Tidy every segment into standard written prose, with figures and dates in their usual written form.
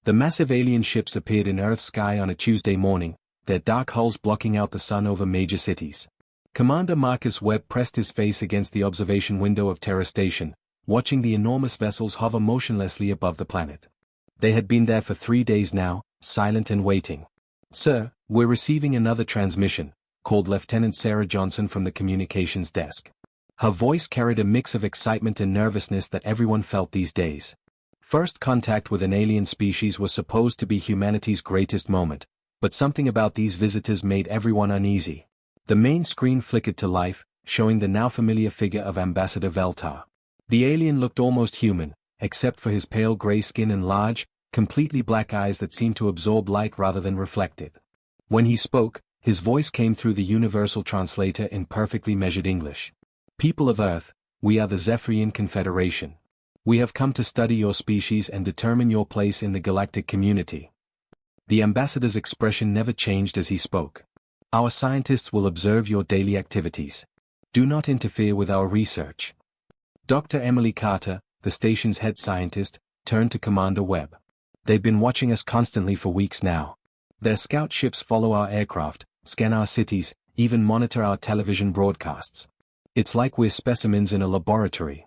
The massive alien ships appeared in Earth's sky on a Tuesday morning, their dark hulls blocking out the sun over major cities. Commander Marcus Webb pressed his face against the observation window of Terra Station, watching the enormous vessels hover motionlessly above the planet. They had been there for 3 days now, silent and waiting. "Sir, we're receiving another transmission," called Lieutenant Sarah Johnson from the communications desk. Her voice carried a mix of excitement and nervousness that everyone felt these days. First contact with an alien species was supposed to be humanity's greatest moment, but something about these visitors made everyone uneasy. The main screen flickered to life, showing the now familiar figure of Ambassador Veltar. The alien looked almost human, except for his pale gray skin and large, completely black eyes that seemed to absorb light rather than reflect it. When he spoke, his voice came through the universal translator in perfectly measured English. "People of Earth, we are the Zephyrian Confederation. We have come to study your species and determine your place in the galactic community." The ambassador's expression never changed as he spoke. "Our scientists will observe your daily activities. Do not interfere with our research." Dr. Emily Carter, the station's head scientist, turned to Commander Webb. "They've been watching us constantly for weeks now. Their scout ships follow our aircraft, scan our cities, even monitor our television broadcasts. It's like we're specimens in a laboratory."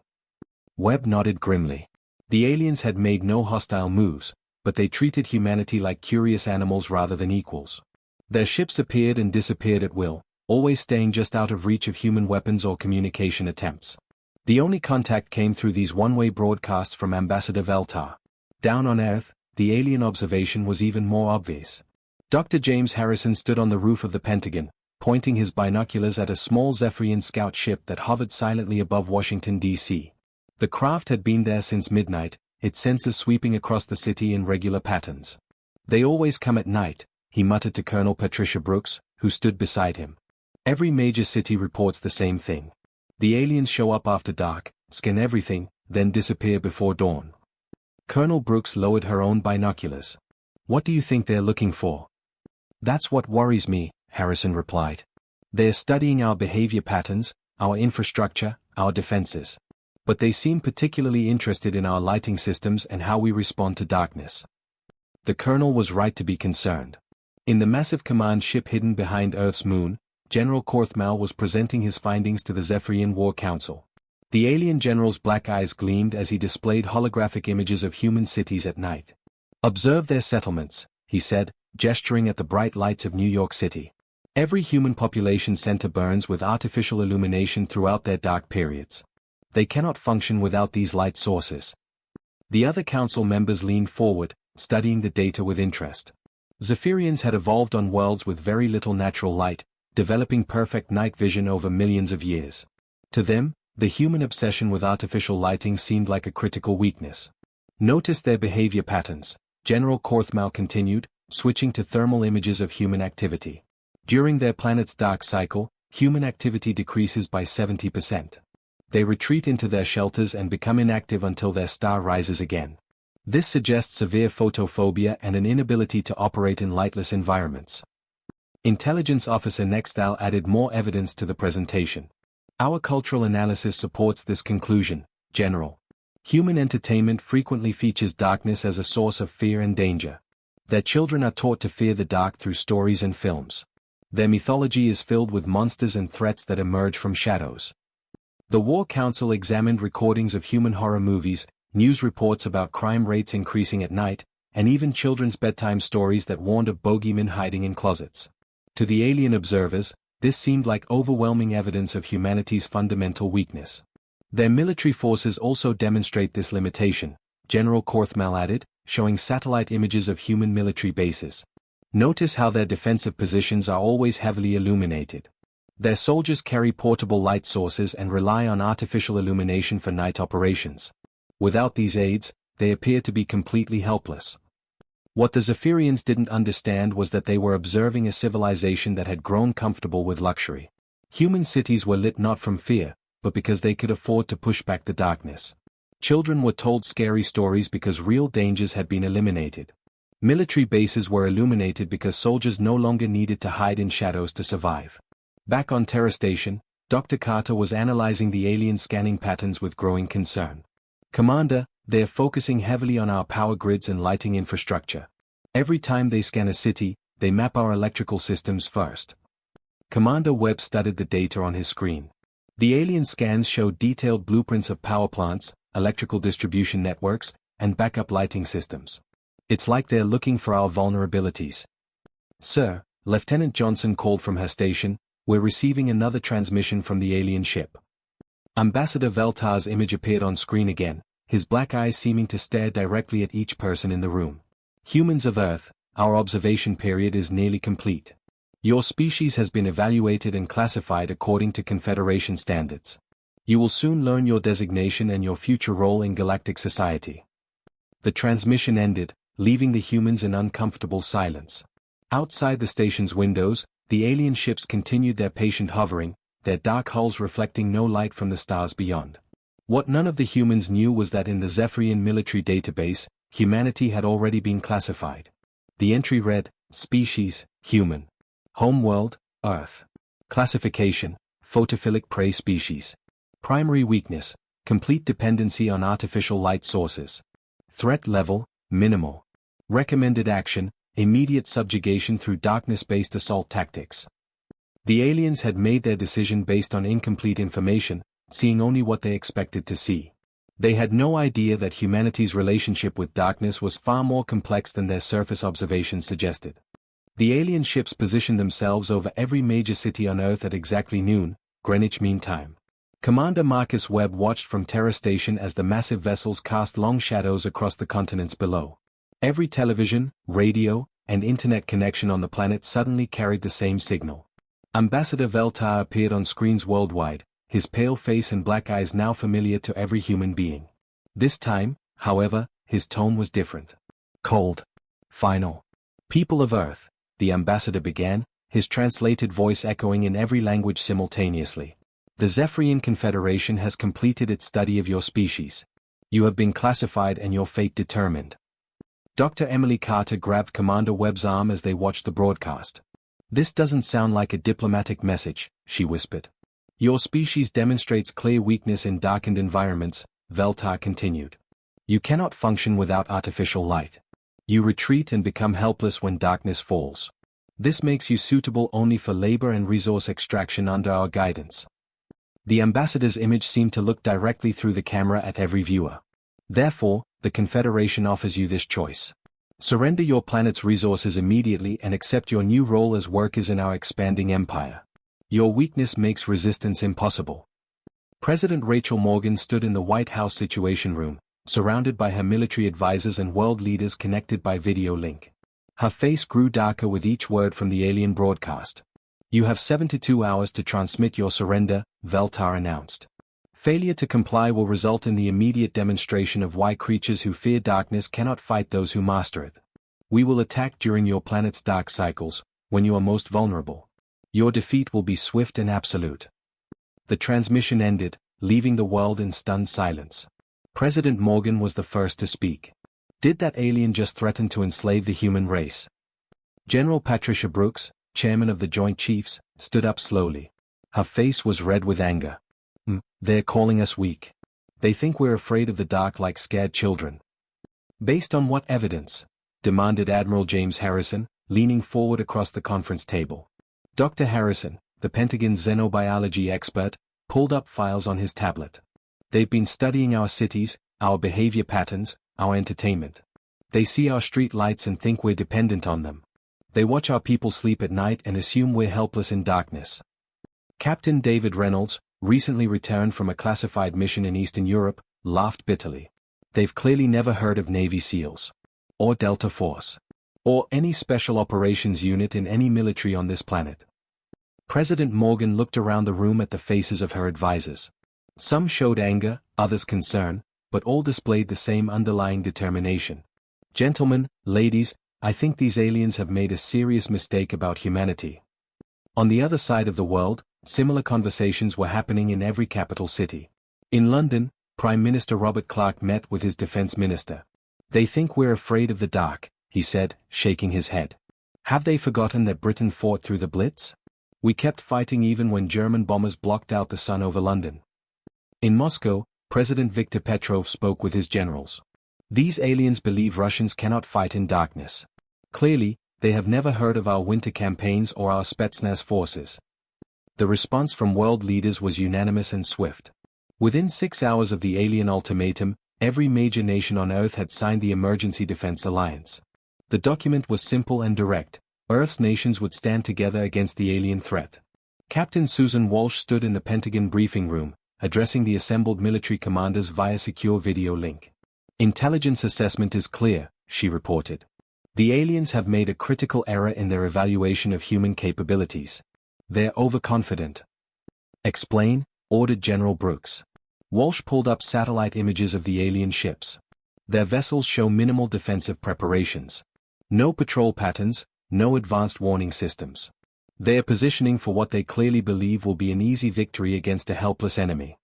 Webb nodded grimly. The aliens had made no hostile moves, but they treated humanity like curious animals rather than equals. Their ships appeared and disappeared at will, always staying just out of reach of human weapons or communication attempts. The only contact came through these one-way broadcasts from Ambassador Veltar. Down on Earth, the alien observation was even more obvious. Dr. James Harrison stood on the roof of the Pentagon, pointing his binoculars at a small Zephyrian scout ship that hovered silently above Washington, D.C. The craft had been there since midnight, its sensors sweeping across the city in regular patterns. "They always come at night," he muttered to Colonel Patricia Brooks, who stood beside him. "Every major city reports the same thing. The aliens show up after dark, scan everything, then disappear before dawn." Colonel Brooks lowered her own binoculars. "What do you think they're looking for?" "That's what worries me," Harrison replied. "They're studying our behavior patterns, our infrastructure, our defenses. But they seem particularly interested in our lighting systems and how we respond to darkness." The colonel was right to be concerned. In the massive command ship hidden behind Earth's moon, General Korthmal was presenting his findings to the Zephyrian War Council. The alien general's black eyes gleamed as he displayed holographic images of human cities at night. "Observe their settlements," he said, gesturing at the bright lights of New York City. "Every human population center burns with artificial illumination throughout their dark periods. They cannot function without these light sources." The other council members leaned forward, studying the data with interest. Zephyrians had evolved on worlds with very little natural light, developing perfect night vision over millions of years. To them, the human obsession with artificial lighting seemed like a critical weakness. "Notice their behavior patterns," General Korthmal continued, switching to thermal images of human activity. "During their planet's dark cycle, human activity decreases by 70%. They retreat into their shelters and become inactive until their star rises again. This suggests severe photophobia and an inability to operate in lightless environments." Intelligence Officer Nextal added more evidence to the presentation. "Our cultural analysis supports this conclusion, General. Human entertainment frequently features darkness as a source of fear and danger. Their children are taught to fear the dark through stories and films. Their mythology is filled with monsters and threats that emerge from shadows." The War Council examined recordings of human horror movies, news reports about crime rates increasing at night, and even children's bedtime stories that warned of bogeymen hiding in closets. To the alien observers, this seemed like overwhelming evidence of humanity's fundamental weakness. "Their military forces also demonstrate this limitation," General Korthmal added, showing satellite images of human military bases. "Notice how their defensive positions are always heavily illuminated. Their soldiers carry portable light sources and rely on artificial illumination for night operations. Without these aids, they appear to be completely helpless." What the Zephyrians didn't understand was that they were observing a civilization that had grown comfortable with luxury. Human cities were lit not from fear, but because they could afford to push back the darkness. Children were told scary stories because real dangers had been eliminated. Military bases were illuminated because soldiers no longer needed to hide in shadows to survive. Back on Terra Station, Dr. Carter was analyzing the alien scanning patterns with growing concern. "Commander, They're focusing heavily on our power grids and lighting infrastructure. Every time they scan a city, they map our electrical systems first. Commander Webb studied the data on his screen. The alien scans showed detailed blueprints of power plants, electrical distribution networks, and backup lighting systems. It's like they're looking for our vulnerabilities. Sir, Lieutenant Johnson called from her station, we're receiving another transmission from the alien ship. Ambassador Veltar's image appeared on screen again, his black eyes seeming to stare directly at each person in the room. Humans of Earth, our observation period is nearly complete. Your species has been evaluated and classified according to Confederation standards. You will soon learn your designation and your future role in galactic society. The transmission ended, leaving the humans in uncomfortable silence. Outside the station's windows, the alien ships continued their patient hovering, their dark hulls reflecting no light from the stars beyond. What none of the humans knew was that in the Zephyrian military database, humanity had already been classified. The entry read, Species, Human. Homeworld, Earth. Classification, Photophilic prey species. Primary weakness, complete dependency on artificial light sources. Threat level, minimal. Recommended action, immediate subjugation through darkness-based assault tactics. The aliens had made their decision based on incomplete information, seeing only what they expected to see. They had no idea that humanity's relationship with darkness was far more complex than their surface observations suggested. The alien ships positioned themselves over every major city on Earth at exactly noon, Greenwich Mean Time. Commander Marcus Webb watched from Terra Station as the massive vessels cast long shadows across the continents below. Every television, radio, and internet connection on the planet suddenly carried the same signal. Ambassador Veltar appeared on screens worldwide, his pale face and black eyes now familiar to every human being. This time, however, his tone was different. Cold. Final. People of Earth, the ambassador began, his translated voice echoing in every language simultaneously. The Zephyrian Confederation has completed its study of your species. You have been classified and your fate determined. Dr. Emily Carter grabbed Commander Webb's arm as they watched the broadcast. This doesn't sound like a diplomatic message, she whispered. Your species demonstrates clear weakness in darkened environments, Veltar continued. You cannot function without artificial light. You retreat and become helpless when darkness falls. This makes you suitable only for labor and resource extraction under our guidance. The ambassador's image seemed to look directly through the camera at every viewer. Therefore, the Confederation offers you this choice. Surrender your planet's resources immediately and accept your new role as workers in our expanding empire. Your weakness makes resistance impossible. President Rachel Morgan stood in the White House Situation Room, surrounded by her military advisors and world leaders connected by video link. Her face grew darker with each word from the alien broadcast. You have 72 hours to transmit your surrender, Veltar announced. Failure to comply will result in the immediate demonstration of why creatures who fear darkness cannot fight those who master it. We will attack during your planet's dark cycles, when you are most vulnerable. Your defeat will be swift and absolute. The transmission ended, leaving the world in stunned silence. President Morgan was the first to speak. Did that alien just threaten to enslave the human race? General Patricia Brooks, chairman of the Joint Chiefs, stood up slowly. Her face was red with anger. They're calling us weak. They think we're afraid of the dark like scared children. Based on what evidence? Demanded Admiral James Harrison, leaning forward across the conference table. Dr. Harrison, the Pentagon's xenobiology expert, pulled up files on his tablet. They've been studying our cities, our behavior patterns, our entertainment. They see our street lights and think we're dependent on them. They watch our people sleep at night and assume we're helpless in darkness. Captain David Reynolds, recently returned from a classified mission in Eastern Europe, laughed bitterly. They've clearly never heard of Navy SEALs. Or Delta Force. Or any special operations unit in any military on this planet. President Morgan looked around the room at the faces of her advisors. Some showed anger, others concern, but all displayed the same underlying determination. Gentlemen, ladies, I think these aliens have made a serious mistake about humanity. On the other side of the world, similar conversations were happening in every capital city. In London, Prime Minister Robert Clark met with his defense minister. They think we're afraid of the dark, he said, shaking his head. Have they forgotten that Britain fought through the Blitz? We kept fighting even when German bombers blocked out the sun over London. In Moscow, President Viktor Petrov spoke with his generals. These aliens believe Russians cannot fight in darkness. Clearly, they have never heard of our winter campaigns or our Spetsnaz forces. The response from world leaders was unanimous and swift. Within 6 hours of the alien ultimatum, every major nation on Earth had signed the Emergency Defense Alliance. The document was simple and direct: Earth's nations would stand together against the alien threat. Captain Susan Walsh stood in the Pentagon briefing room, addressing the assembled military commanders via secure video link. Intelligence assessment is clear, she reported. The aliens have made a critical error in their evaluation of human capabilities. They're overconfident. Explain, ordered General Brooks. Walsh pulled up satellite images of the alien ships. Their vessels show minimal defensive preparations. No patrol patterns, no advanced warning systems. They are positioning for what they clearly believe will be an easy victory against a helpless enemy.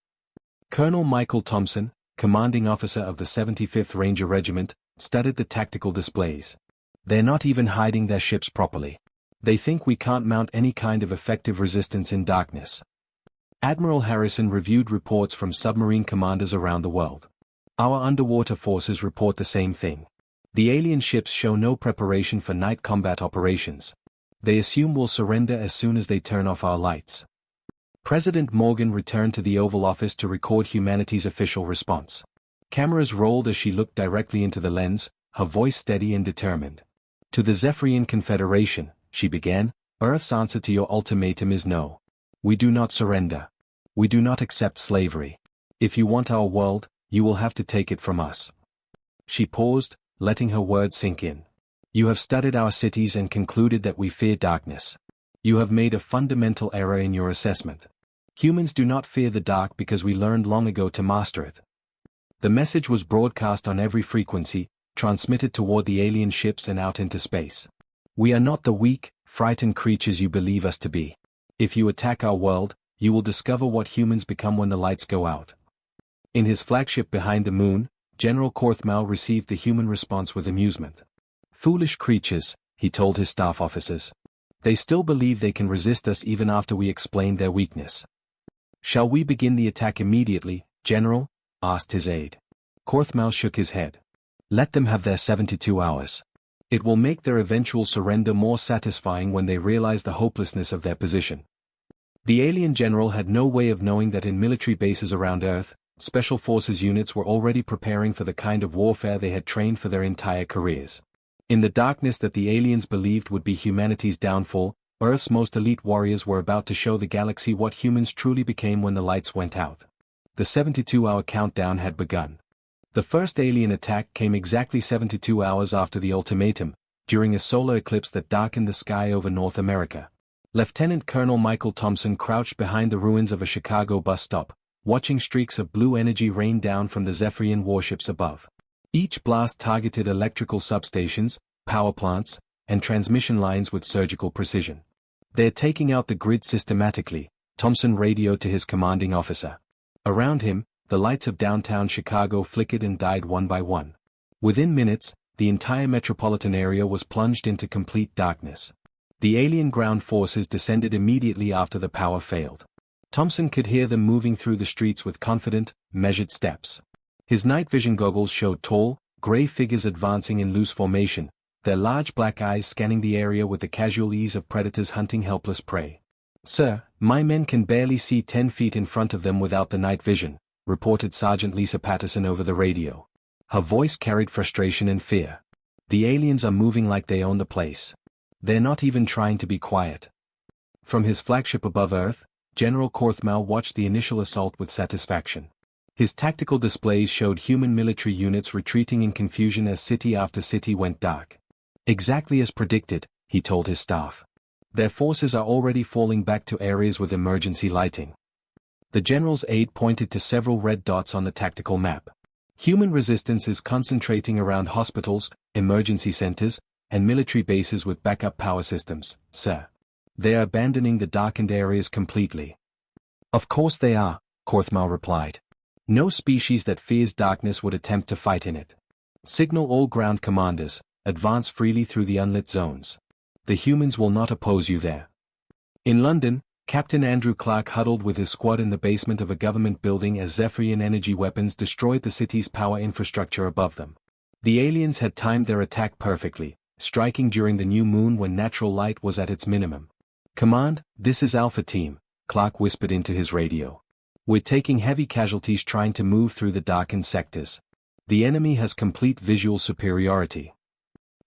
Colonel Michael Thompson, commanding officer of the 75th Ranger Regiment, studied the tactical displays. They're not even hiding their ships properly. They think we can't mount any kind of effective resistance in darkness. Admiral Harrison reviewed reports from submarine commanders around the world. Our underwater forces report the same thing. The alien ships show no preparation for night combat operations. They assume we'll surrender as soon as they turn off our lights. President Morgan returned to the Oval Office to record humanity's official response. Cameras rolled as she looked directly into the lens, her voice steady and determined. To the Zephyrian Confederation, she began, Earth's answer to your ultimatum is no. We do not surrender. We do not accept slavery. If you want our world, you will have to take it from us. She paused, letting her words sink in. You have studied our cities and concluded that we fear darkness. You have made a fundamental error in your assessment. Humans do not fear the dark because we learned long ago to master it. The message was broadcast on every frequency, transmitted toward the alien ships and out into space. We are not the weak, frightened creatures you believe us to be. If you attack our world, you will discover what humans become when the lights go out. In his flagship Behind the Moon, General Korthmal received the human response with amusement. Foolish creatures, he told his staff officers. They still believe they can resist us even after we explain their weakness. Shall we begin the attack immediately, General? Asked his aide. Korthmal shook his head. Let them have their 72 hours. It will make their eventual surrender more satisfying when they realize the hopelessness of their position. The alien general had no way of knowing that in military bases around Earth, Special Forces units were already preparing for the kind of warfare they had trained for their entire careers. In the darkness that the aliens believed would be humanity's downfall, Earth's most elite warriors were about to show the galaxy what humans truly became when the lights went out. The 72-hour countdown had begun. The first alien attack came exactly 72 hours after the ultimatum, during a solar eclipse that darkened the sky over North America. Lieutenant Colonel Michael Thompson crouched behind the ruins of a Chicago bus stop, watching streaks of blue energy rain down from the Zephyrian warships above. Each blast targeted electrical substations, power plants, and transmission lines with surgical precision. They're taking out the grid systematically, Thompson radioed to his commanding officer. Around him, the lights of downtown Chicago flickered and died one by one. Within minutes, the entire metropolitan area was plunged into complete darkness. The alien ground forces descended immediately after the power failed. Thompson could hear them moving through the streets with confident, measured steps. His night vision goggles showed tall, gray figures advancing in loose formation, their large black eyes scanning the area with the casual ease of predators hunting helpless prey. Sir, my men can barely see 10 feet in front of them without the night vision, reported Sergeant Lisa Patterson over the radio. Her voice carried frustration and fear. The aliens are moving like they own the place. They're not even trying to be quiet. From his flagship above Earth, General Korthmal watched the initial assault with satisfaction. His tactical displays showed human military units retreating in confusion as city after city went dark. Exactly as predicted, he told his staff. Their forces are already falling back to areas with emergency lighting. The general's aide pointed to several red dots on the tactical map. Human resistance is concentrating around hospitals, emergency centers, and military bases with backup power systems, sir. They are abandoning the darkened areas completely. Of course they are, Korthmal replied. No species that fears darkness would attempt to fight in it. Signal all ground commanders, advance freely through the unlit zones. The humans will not oppose you there. In London, Captain Andrew Clark huddled with his squad in the basement of a government building as Zephyrian energy weapons destroyed the city's power infrastructure above them. The aliens had timed their attack perfectly, striking during the new moon when natural light was at its minimum. "Command, this is Alpha Team," Clark whispered into his radio. "We're taking heavy casualties trying to move through the darkened sectors. The enemy has complete visual superiority."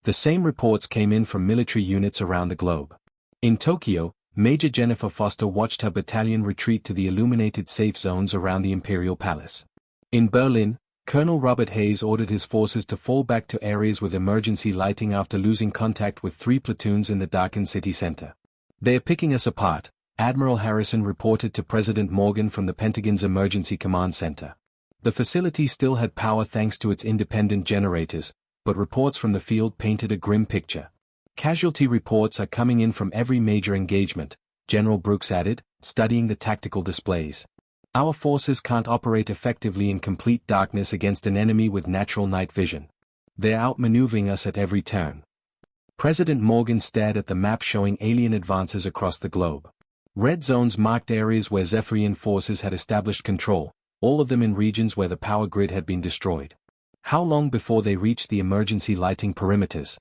The same reports came in from military units around the globe. In Tokyo, Major Jennifer Foster watched her battalion retreat to the illuminated safe zones around the Imperial Palace. In Berlin, Colonel Robert Hayes ordered his forces to fall back to areas with emergency lighting after losing contact with 3 platoons in the darkened city center. "They're picking us apart," Admiral Harrison reported to President Morgan from the Pentagon's Emergency Command Center. The facility still had power thanks to its independent generators, but reports from the field painted a grim picture. "Casualty reports are coming in from every major engagement," General Brooks added, studying the tactical displays. "Our forces can't operate effectively in complete darkness against an enemy with natural night vision. They're outmaneuvering us at every turn." President Morgan stared at the map showing alien advances across the globe. Red zones marked areas where Zephyrian forces had established control, all of them in regions where the power grid had been destroyed. How long before they reached the emergency lighting perimeters?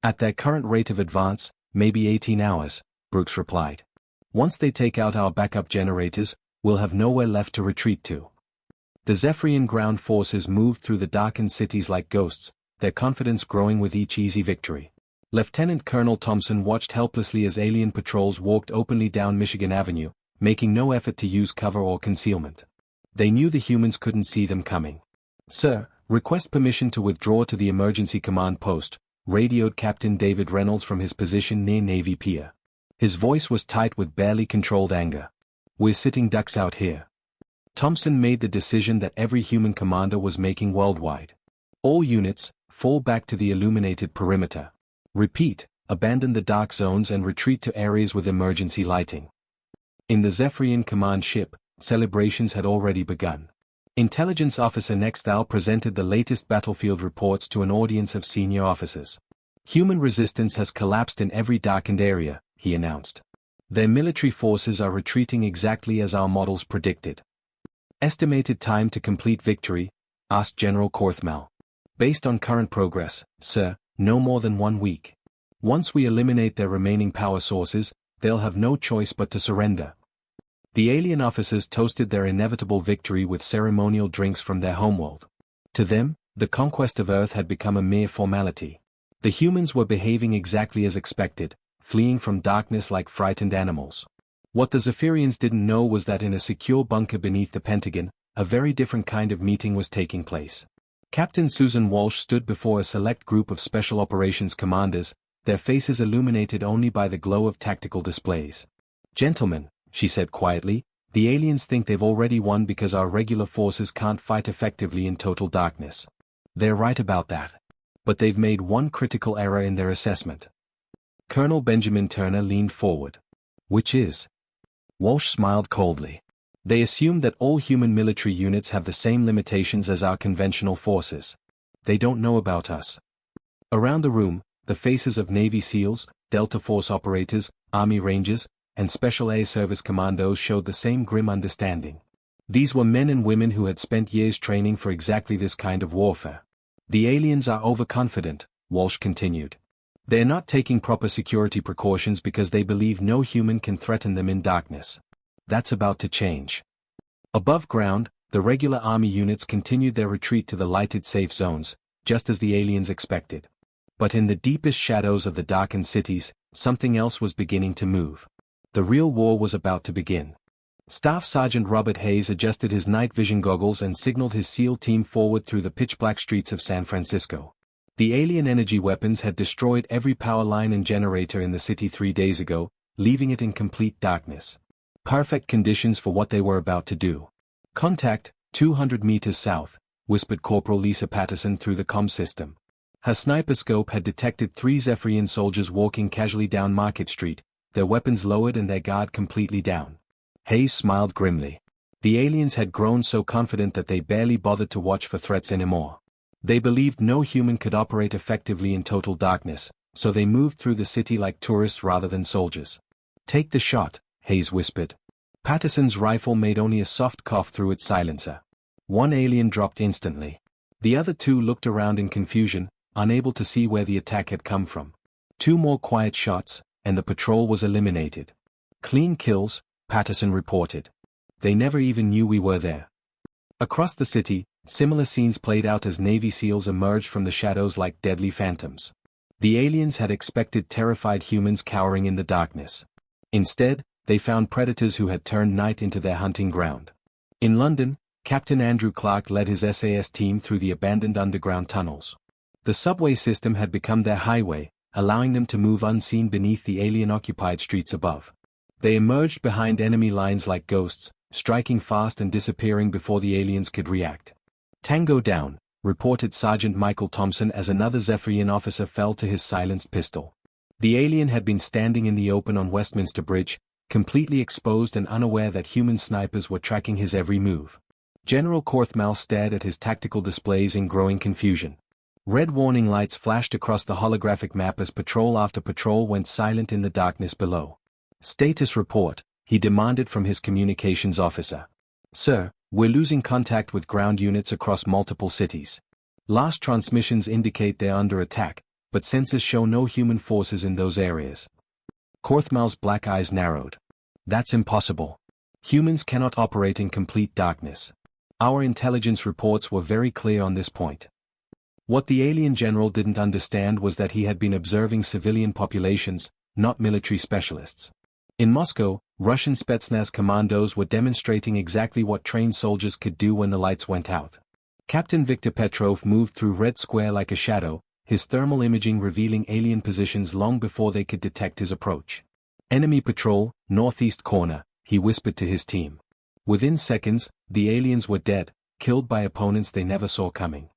"At their current rate of advance, maybe 18 hours, Brooks replied. "Once they take out our backup generators, we'll have nowhere left to retreat to." The Zephyrian ground forces moved through the darkened cities like ghosts, their confidence growing with each easy victory. Lieutenant Colonel Thompson watched helplessly as alien patrols walked openly down Michigan Avenue, making no effort to use cover or concealment. They knew the humans couldn't see them coming. "Sir, request permission to withdraw to the emergency command post," radioed Captain David Reynolds from his position near Navy Pier. His voice was tight with barely controlled anger. "We're sitting ducks out here." Thompson made the decision that every human commander was making worldwide. "All units, fall back to the illuminated perimeter. Repeat, abandon the dark zones and retreat to areas with emergency lighting." In the Zephyrian command ship, celebrations had already begun. Intelligence Officer Nexthal presented the latest battlefield reports to an audience of senior officers. "Human resistance has collapsed in every darkened area," he announced. "Their military forces are retreating exactly as our models predicted." "Estimated time to complete victory?" asked General Korthmal. "Based on current progress, sir, no more than 1 week. Once we eliminate their remaining power sources, they'll have no choice but to surrender." The alien officers toasted their inevitable victory with ceremonial drinks from their homeworld. To them, the conquest of Earth had become a mere formality. The humans were behaving exactly as expected, fleeing from darkness like frightened animals. What the Zephyrians didn't know was that in a secure bunker beneath the Pentagon, a very different kind of meeting was taking place. Captain Susan Walsh stood before a select group of Special Operations commanders, their faces illuminated only by the glow of tactical displays. "Gentlemen," she said quietly, "the aliens think they've already won because our regular forces can't fight effectively in total darkness. They're right about that. But they've made one critical error in their assessment." Colonel Benjamin Turner leaned forward. "Which is?" Walsh smiled coldly. "They assume that all human military units have the same limitations as our conventional forces. They don't know about us." Around the room, the faces of Navy SEALs, Delta Force operators, Army Rangers, and Special Air Service commandos showed the same grim understanding. These were men and women who had spent years training for exactly this kind of warfare. "The aliens are overconfident," Walsh continued. "They're not taking proper security precautions because they believe no human can threaten them in darkness. That's about to change." Above ground, the regular Army units continued their retreat to the lighted safe zones, just as the aliens expected. But in the deepest shadows of the darkened cities, something else was beginning to move. The real war was about to begin. Staff Sergeant Robert Hayes adjusted his night vision goggles and signaled his SEAL team forward through the pitch-black streets of San Francisco. The alien energy weapons had destroyed every power line and generator in the city 3 days ago, leaving it in complete darkness. Perfect conditions for what they were about to do. "Contact, 200 meters south," whispered Corporal Lisa Patterson through the comm system. Her sniper scope had detected 3 Zephyrian soldiers walking casually down Market Street, their weapons lowered and their guard completely down. Hayes smiled grimly. The aliens had grown so confident that they barely bothered to watch for threats anymore. They believed no human could operate effectively in total darkness, so they moved through the city like tourists rather than soldiers. "Take the shot," Hayes whispered. Patterson's rifle made only a soft cough through its silencer. One alien dropped instantly. The other two looked around in confusion, unable to see where the attack had come from. Two more quiet shots, and the patrol was eliminated. Clean kills, Patterson reported. They never even knew we were there. Across the city, similar scenes played out as Navy SEALs emerged from the shadows like deadly phantoms. The aliens had expected terrified humans cowering in the darkness. Instead, they found predators who had turned night into their hunting ground. In London, Captain Andrew Clark led his SAS team through the abandoned underground tunnels. The subway system had become their highway, allowing them to move unseen beneath the alien-occupied streets above. They emerged behind enemy lines like ghosts, striking fast and disappearing before the aliens could react. Tango down, reported Sergeant Michael Thompson as another Zephyrian officer fell to his silenced pistol. The alien had been standing in the open on Westminster Bridge, completely exposed and unaware that human snipers were tracking his every move. General Korthmal stared at his tactical displays in growing confusion. Red warning lights flashed across the holographic map as patrol after patrol went silent in the darkness below. Status report, he demanded from his communications officer. Sir, we're losing contact with ground units across multiple cities. Last transmissions indicate they're under attack, but sensors show no human forces in those areas. Korthmal's black eyes narrowed. That's impossible. Humans cannot operate in complete darkness. Our intelligence reports were very clear on this point. What the alien general didn't understand was that he had been observing civilian populations, not military specialists. In Moscow, Russian Spetsnaz commandos were demonstrating exactly what trained soldiers could do when the lights went out. Captain Viktor Petrov moved through Red Square like a shadow, his thermal imaging revealing alien positions long before they could detect his approach. Enemy patrol, northeast corner, he whispered to his team. Within seconds, the aliens were dead, killed by opponents they never saw coming.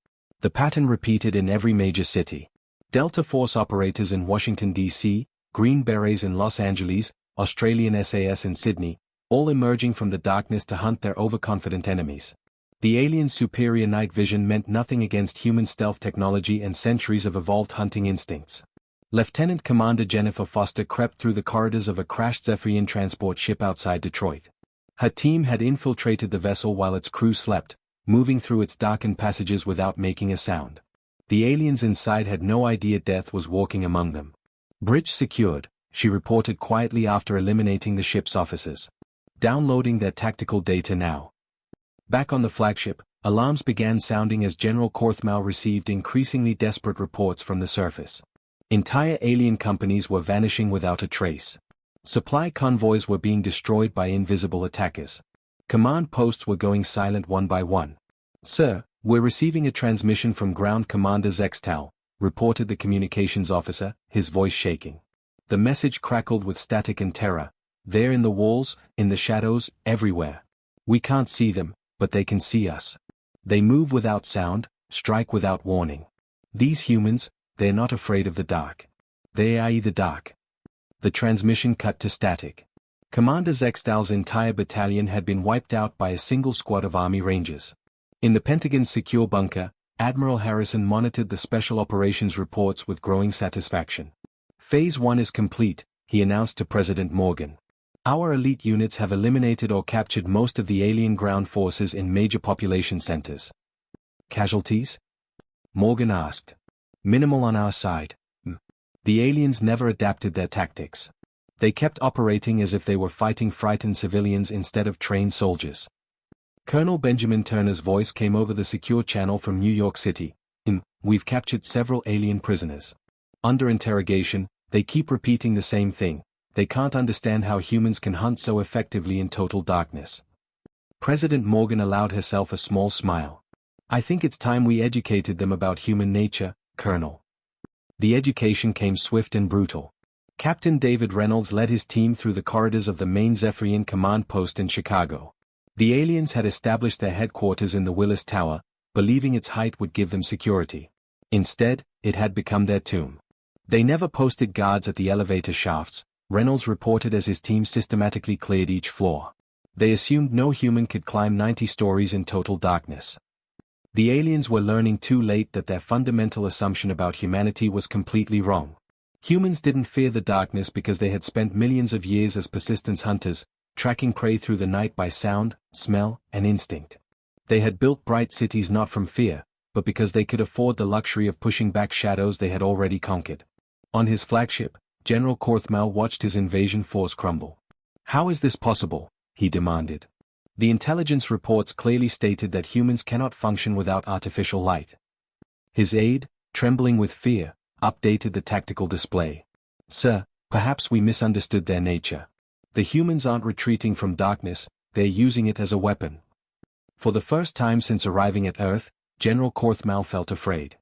The pattern repeated in every major city. Delta Force operators in Washington, D.C., Green Berets in Los Angeles, Australian SAS in Sydney, all emerging from the darkness to hunt their overconfident enemies. The aliens' superior night vision meant nothing against human stealth technology and centuries of evolved hunting instincts. Lieutenant Commander Jennifer Foster crept through the corridors of a crashed Zephyrian transport ship outside Detroit. Her team had infiltrated the vessel while its crew slept, moving through its darkened passages without making a sound. The aliens inside had no idea death was walking among them. Bridge secured, she reported quietly after eliminating the ship's officers. Downloading their tactical data now. Back on the flagship, alarms began sounding as General Korthmal received increasingly desperate reports from the surface. Entire alien companies were vanishing without a trace. Supply convoys were being destroyed by invisible attackers. Command posts were going silent one by one. Sir, we're receiving a transmission from Ground Commander Zextal, reported the communications officer, his voice shaking. The message crackled with static and terror. They're in the walls, in the shadows, everywhere. We can't see them, but they can see us. They move without sound, strike without warning. These humans, they're not afraid of the dark. They are the dark. The transmission cut to static. Commander Zextal's entire battalion had been wiped out by a single squad of Army Rangers. In the Pentagon's secure bunker, Admiral Harrison monitored the special operations reports with growing satisfaction. Phase 1 is complete, he announced to President Morgan. Our elite units have eliminated or captured most of the alien ground forces in major population centers. Casualties? Morgan asked. Minimal on our side. The aliens never adapted their tactics. They kept operating as if they were fighting frightened civilians instead of trained soldiers. Colonel Benjamin Turner's voice came over the secure channel from New York City. We've captured several alien prisoners. Under interrogation, they keep repeating the same thing. They can't understand how humans can hunt so effectively in total darkness. President Morgan allowed herself a small smile. I think it's time we educated them about human nature, Colonel. The education came swift and brutal. Captain David Reynolds led his team through the corridors of the main Zephyrian command post in Chicago. The aliens had established their headquarters in the Willis Tower, believing its height would give them security. Instead, it had become their tomb. They never posted guards at the elevator shafts, Reynolds reported as his team systematically cleared each floor. They assumed no human could climb 90 stories in total darkness. The aliens were learning too late that their fundamental assumption about humanity was completely wrong. Humans didn't fear the darkness because they had spent millions of years as persistence hunters, tracking prey through the night by sound, smell, and instinct. They had built bright cities not from fear, but because they could afford the luxury of pushing back shadows they had already conquered. On his flagship, General Korthmal watched his invasion force crumble. "How is this possible?" he demanded. "The intelligence reports clearly stated that humans cannot function without artificial light." His aide, trembling with fear, updated the tactical display. "Sir, perhaps we misunderstood their nature. The humans aren't retreating from darkness, they're using it as a weapon." For the first time since arriving at Earth, General Korthmal felt afraid.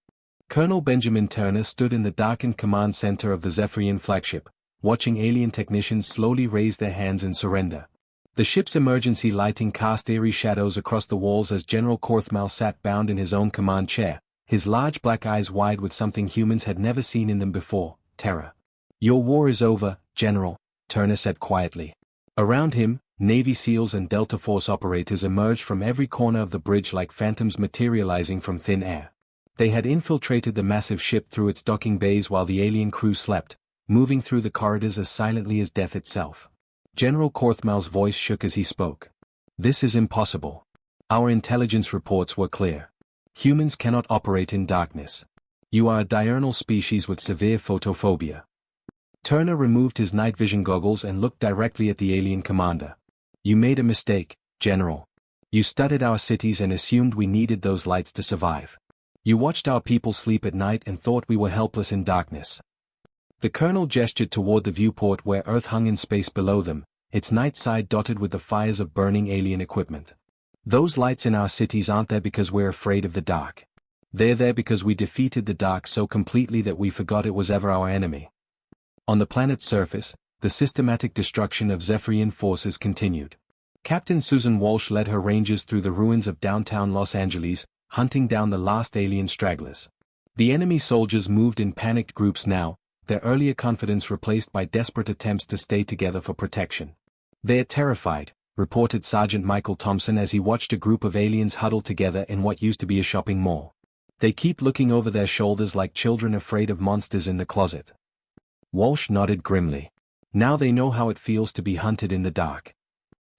Colonel Benjamin Turner stood in the darkened command center of the Zephyrian flagship, watching alien technicians slowly raise their hands in surrender. The ship's emergency lighting cast eerie shadows across the walls as General Korthmal sat bound in his own command chair, his large black eyes wide with something humans had never seen in them before: terror. "Your war is over, General," Turner said quietly. Around him, Navy SEALs and Delta Force operators emerged from every corner of the bridge like phantoms materializing from thin air. They had infiltrated the massive ship through its docking bays while the alien crew slept, moving through the corridors as silently as death itself. General Korthmal's voice shook as he spoke. "This is impossible. Our intelligence reports were clear. Humans cannot operate in darkness. You are a diurnal species with severe photophobia." Turner removed his night vision goggles and looked directly at the alien commander. "You made a mistake, General. You studied our cities and assumed we needed those lights to survive. You watched our people sleep at night and thought we were helpless in darkness." The colonel gestured toward the viewport where Earth hung in space below them, its night side dotted with the fires of burning alien equipment. "Those lights in our cities aren't there because we're afraid of the dark. They're there because we defeated the dark so completely that we forgot it was ever our enemy." On the planet's surface, the systematic destruction of Zephyrian forces continued. Captain Susan Walsh led her rangers through the ruins of downtown Los Angeles, hunting down the last alien stragglers. The enemy soldiers moved in panicked groups now, their earlier confidence replaced by desperate attempts to stay together for protection. "They're terrified," reported Sergeant Michael Thompson as he watched a group of aliens huddle together in what used to be a shopping mall. "They keep looking over their shoulders like children afraid of monsters in the closet." Walsh nodded grimly. "Now they know how it feels to be hunted in the dark."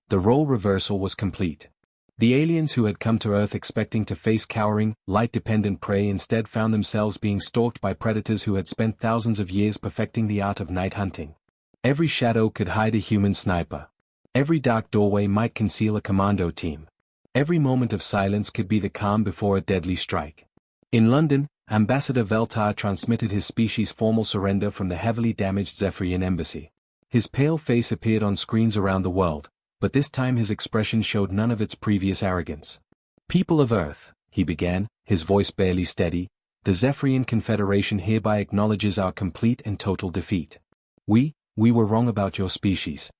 The role reversal was complete. The aliens who had come to Earth expecting to face cowering, light-dependent prey instead found themselves being stalked by predators who had spent thousands of years perfecting the art of night hunting. Every shadow could hide a human sniper. Every dark doorway might conceal a commando team. Every moment of silence could be the calm before a deadly strike. In London, Ambassador Veltar transmitted his species' formal surrender from the heavily damaged Zephyrian embassy. His pale face appeared on screens around the world, but this time his expression showed none of its previous arrogance. "People of Earth," he began, his voice barely steady, "the Zephyrian Confederation hereby acknowledges our complete and total defeat. We were wrong about your species."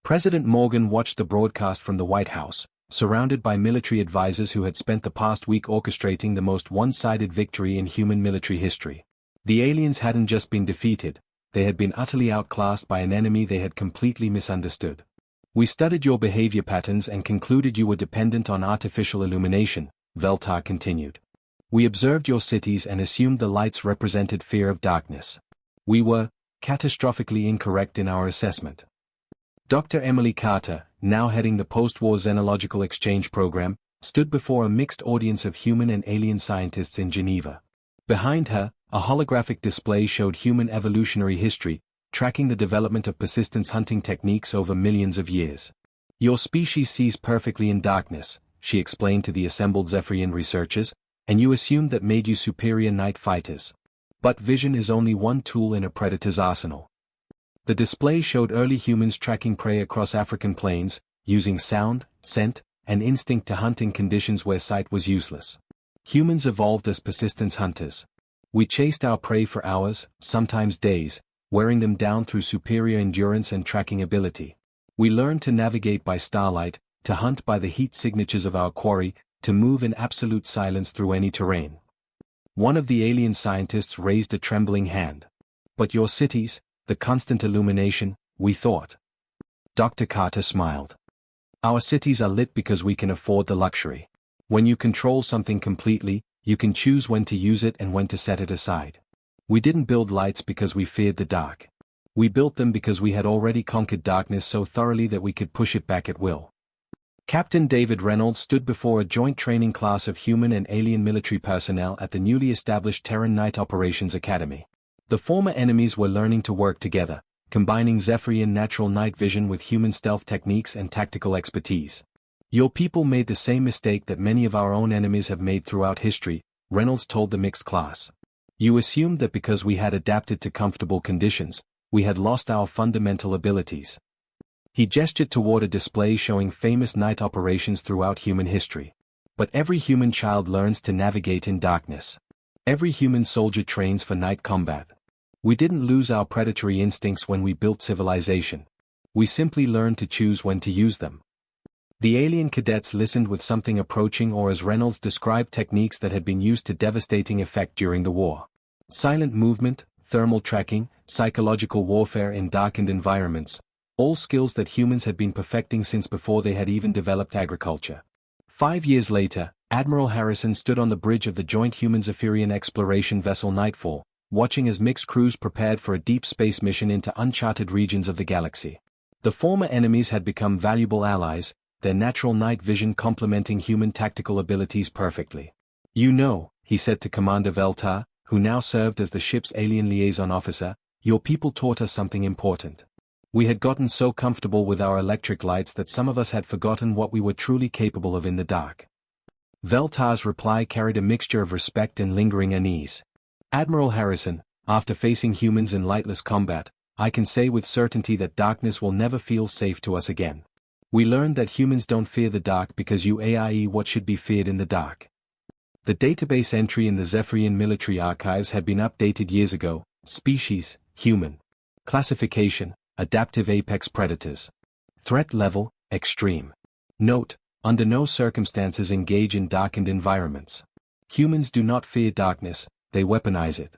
President Morgan watched the broadcast from the White House, surrounded by military advisors who had spent the past week orchestrating the most one-sided victory in human military history. The aliens hadn't just been defeated, they had been utterly outclassed by an enemy they had completely misunderstood. "We studied your behavior patterns and concluded you were dependent on artificial illumination," Veltar continued. "We observed your cities and assumed the lights represented fear of darkness. We were catastrophically incorrect in our assessment." Dr. Emily Carter, now heading the post-war xenological exchange program, stood before a mixed audience of human and alien scientists in Geneva. Behind her, a holographic display showed human evolutionary history, tracking the development of persistence hunting techniques over millions of years. "Your species sees perfectly in darkness," she explained to the assembled Zephyrian researchers, "and you assumed that made you superior night fighters. But vision is only one tool in a predator's arsenal." The display showed early humans tracking prey across African plains, using sound, scent, and instinct to hunt in conditions where sight was useless. Humans evolved as persistence hunters. We chased our prey for hours, sometimes days, wearing them down through superior endurance and tracking ability. We learned to navigate by starlight, to hunt by the heat signatures of our quarry, to move in absolute silence through any terrain. One of the alien scientists raised a trembling hand. "But your cities, the constant illumination, we thought." Dr. Carter smiled. "Our cities are lit because we can afford the luxury. When you control something completely, you can choose when to use it and when to set it aside. We didn't build lights because we feared the dark. We built them because we had already conquered darkness so thoroughly that we could push it back at will. Captain David Reynolds stood before a joint training class of human and alien military personnel at the newly established Terran Night Operations Academy. The former enemies were learning to work together, combining Zephyrian natural night vision with human stealth techniques and tactical expertise. Your people made the same mistake that many of our own enemies have made throughout history, Reynolds told the mixed class. You assumed that because we had adapted to comfortable conditions, we had lost our fundamental abilities. He gestured toward a display showing famous night operations throughout human history. But every human child learns to navigate in darkness. Every human soldier trains for night combat. We didn't lose our predatory instincts when we built civilization. We simply learned to choose when to use them. The alien cadets listened with something approaching, or as Reynolds described, techniques that had been used to devastating effect during the war. Silent movement, thermal tracking, psychological warfare in darkened environments. All skills that humans had been perfecting since before they had even developed agriculture. 5 years later, Admiral Harrison stood on the bridge of the joint human-Zephyrian exploration vessel Nightfall, watching as mixed crews prepared for a deep space mission into uncharted regions of the galaxy. The former enemies had become valuable allies, their natural night vision complementing human tactical abilities perfectly. You know, he said to Commander Veltar, who now served as the ship's alien liaison officer, your people taught us something important. We had gotten so comfortable with our electric lights that some of us had forgotten what we were truly capable of in the dark. Veltar's reply carried a mixture of respect and lingering unease. Admiral Harrison, after facing humans in lightless combat, I can say with certainty that darkness will never feel safe to us again. We learned that humans don't fear the dark because you AIE what should be feared in the dark. The database entry in the Zephyrian military archives had been updated years ago. Species, human. Classification, adaptive apex predators. Threat level, extreme. Note, under no circumstances engage in darkened environments. Humans do not fear darkness, they weaponize it.